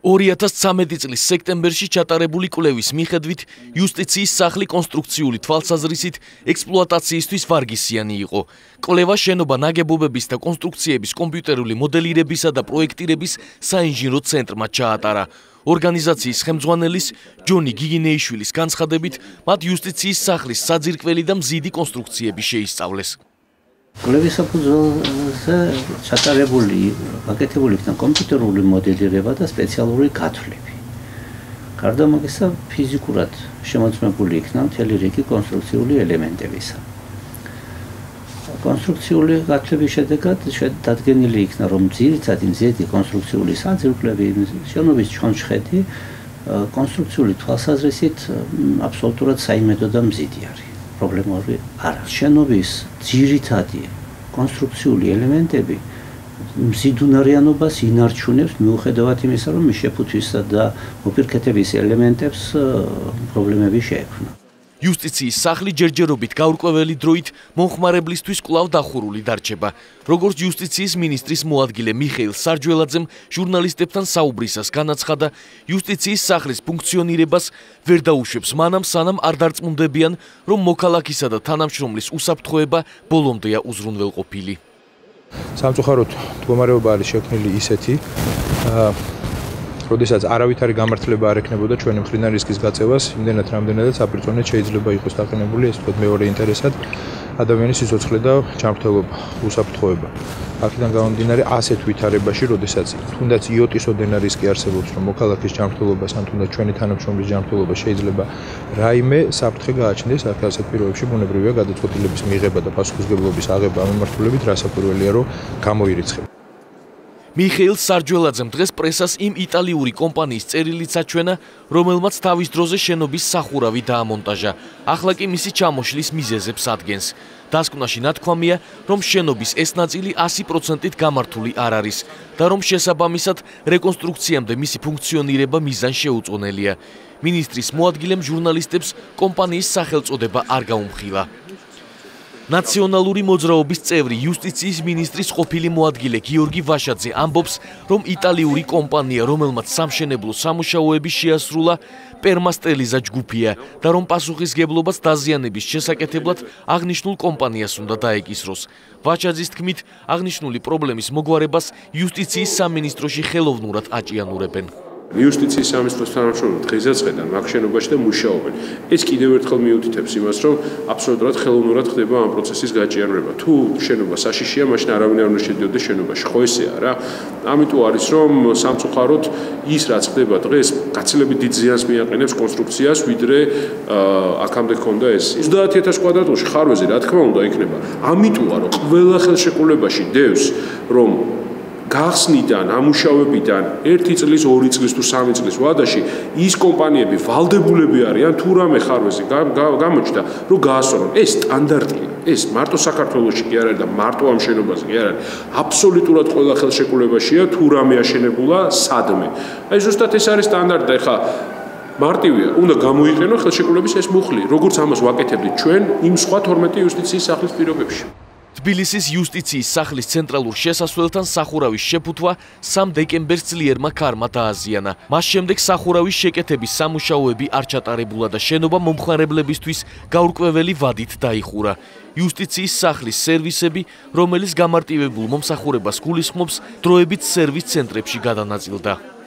2013 წლის სექტემბერში ჩატარებული კვლევის მიხედვით იუსტიციის სახლი კონსტრუქციული თვალსაზრისით ექსპლუატაციისთვის ვარგისიანი იყო. კვლევა შენობა ნაგებობების და კონსტრუქციების კომპიუტერული მოდელირებისა და პროექტირების საინჟინრო ცენტრმა ჩაატარა. ორგანიზაციის ხელმძღვანელის ჯონი გიგინეიშვილის განცხადებით, მათ იუსტიციის სახლის საძირკველი და მზიდი კონსტრუქციები შეისწავლეს. კვლევის საფუძველზე ჩატარებული გაკეთებული იქნა კომპიუტერული მოდელირება და სპეციალური გათვლები. გარდა ამისა, ფიზიკურად შემოწმებული იქნა მთელი რიგი კონსტრუქციული ელემენტებისა. კონსტრუქციული გათვლების შედეგად დადგენილი იქნა, რომ ძირითადი მზიდი კონსტრუქციული საძირკვლები, შენობის ჩონჩხეთი კონსტრუქციული თვალსაზრისით აბსოლუტურად საიმედო და მზიდი არის. პრობლემური არა. შენობის ძირითადი კონსტრუქციული ელემენტები მზიდუნარიანობას ინარჩუნებს მიუხედავად იმისა, რომ მის შეფუთვისა და მოპირკეთების ელემენტებს პრობლემები შეექმნა. იუსტიციის სახლი ჯერჯერობით გაურკვეველი დროით მომხმარებლისთვის კვლავ დახურული დარჩება. როგორც იუსტიციის მინისტრის მოადგილე მიხეილ სარჯველაძემ ჟურნალისტებთან საუბრისას განაცხადა, იუსტიციის სახლის ფუნქციონირებას ვერ დაუშვებს მანამ, სანამ არ დარწმუნდებიან, რომ მოქალაქისა და თანამშრომლის უსაფრთხოება ბოლომდეა უზრუნველყოფილი. სამწუხაროდ მდგომარეობა არის შექმნილი ისეთი, როდესაც არავითარი გამართლება არ ექნებოდა ჩვენი მხრიდან რისკის გაწევას, იმდენად რამდენადაც აპრიწონეთ შეიძლება იყოს დაყენებული ეს თქო მეორე ინტერესად ადამიანის სიცოცხლე და ჯანმრთელობა, უსაფრთხოება. აქედან გამომდინარე ასეთ ვითარებაში, როდესაც თუნდაც იოტის ოდენა რისკი არსებობს, რომ მოქალაქის ჯანმრთელობას ან თუნდაც ჩვენი თანამშრომლის ჯანმრთელობა შეიძლება რაიმე საფრთხე გააჩნდეს, ასეთ პირობებში ბუნებრივია გადაწყვეტილების მიღება და პასუხისმგებლობის აღება ამ მიმართულებით რასაკვირველია, რომ გამოირიცხება. მიხეილ სარჯველაძემ დღეს პრესას იმ იტალიური კომპანიის წერილიც აჩვენა, რომელმაც თავის დროზე შენობის სახურავი დაამონტაჟა. ახლა კი მისი ჩამოშლის მიზეზებს ადგენს. დასკვნაში ნათქვამია, რომ შენობის ეს ნაწილი 100%-ით გამართული არ არის და რომ შესაბამისად რეკონსტრუქციამდე მისი ფუნქციონირება მიზანს შეუწყვეტელია. მინისტრის მოადგილემ ჟურნალისტებს კომპანიის სახელწოდება არ გაუმხილა. ნაციონალური მოძრაობის წევრი იუსტიციის მინისტრის ყოფილი მოადგილე გიორგი ვაშაძე ამბობს, რომ იტალიური კომპანია, რომელმაც სამშენებლო სამუშაოები შეასრულა, პერმასტელიზა ჯგუფია და რომ პასუხისმგებლობას დაზიანების შესაკეთებლად აღნიშნულ კომპანიას უნდა დაეკისროს. ვაშაძის თქმით, აღნიშნული პრობლემის მოგვარებას იუსტიციის სამინისტროში ხელოვნურად აჭიანურებენ. იუსტიციის სამინისტროს თანამშრომლები დღესდღეიდან მაგ შენობაში და მუშაობენ. ეს კიდევ ერთხელ მიუთითებს იმას, რომ აბსოლუტურად ხელოვნურად ხდება ამ პროცესის გაჭიანურება. თუ შენობა საშიშია, მაშინ არავინ არ უნდა შედიოდეს შენობაში. ხო ესეა რა. ამიტომ არის რომ სამწუხაროდ ის რაც ხდება დღეს, გაცილებით დიდ ზიანს მიაყენებს კონსტრუქციას, ვიდრე აქამდე ჰქონდა ეს. 30000 კვადრატულში ხარვეზე რა თქმა უნდა იქნება. ამიტომა რომ ყველა ხელშეკრულებაში დევს, რომ გახსნიდან, ამუშავებიდან 1 წლის, 2 წლის თუ 3 წლის ვადაში ის კომპანიები ვალდებულები არიან თუ რამე ხარვეზე გამოჩნდა, რომ გაასწორონ. ეს სტანდარტია. ეს მარტო საქართველოში კი არ არის და მარტო ამ შენობაზე კი არ არის. აბსოლუტურად ყველა ხელშეკრულებაშია თუ რამე აშენებულა სადმე. აი ზუსტად ეს არის სტანდარტი. ეხლა მარტივია, უნდა გამოიყენო ხელშეკრულების ეს მუხლი, როგორც ამას ვაკეთებდით ჩვენ იმ სხვა 12 იუსტიციის სახლის პირობებში. თბილისის იუსტიციის სახლის ცენტრალურ შესასვლელთან სახურავის შეფუთვა 3 დეკემბერს ძლიერმა ქარმა დააზიანა. მას შემდეგ სახურავის შეკეთების სამუშაოები არ ჩატარებულა და შენობა მომხმარებლებისთვის გაურკვეველი ვადით დაიხურა. იუსტიციის სახლის სერვისები, რომელიც გამარტივებულ მომსახურებას გულისხმობს, დროებით სერვის ცენტრებში გადანაწილდა.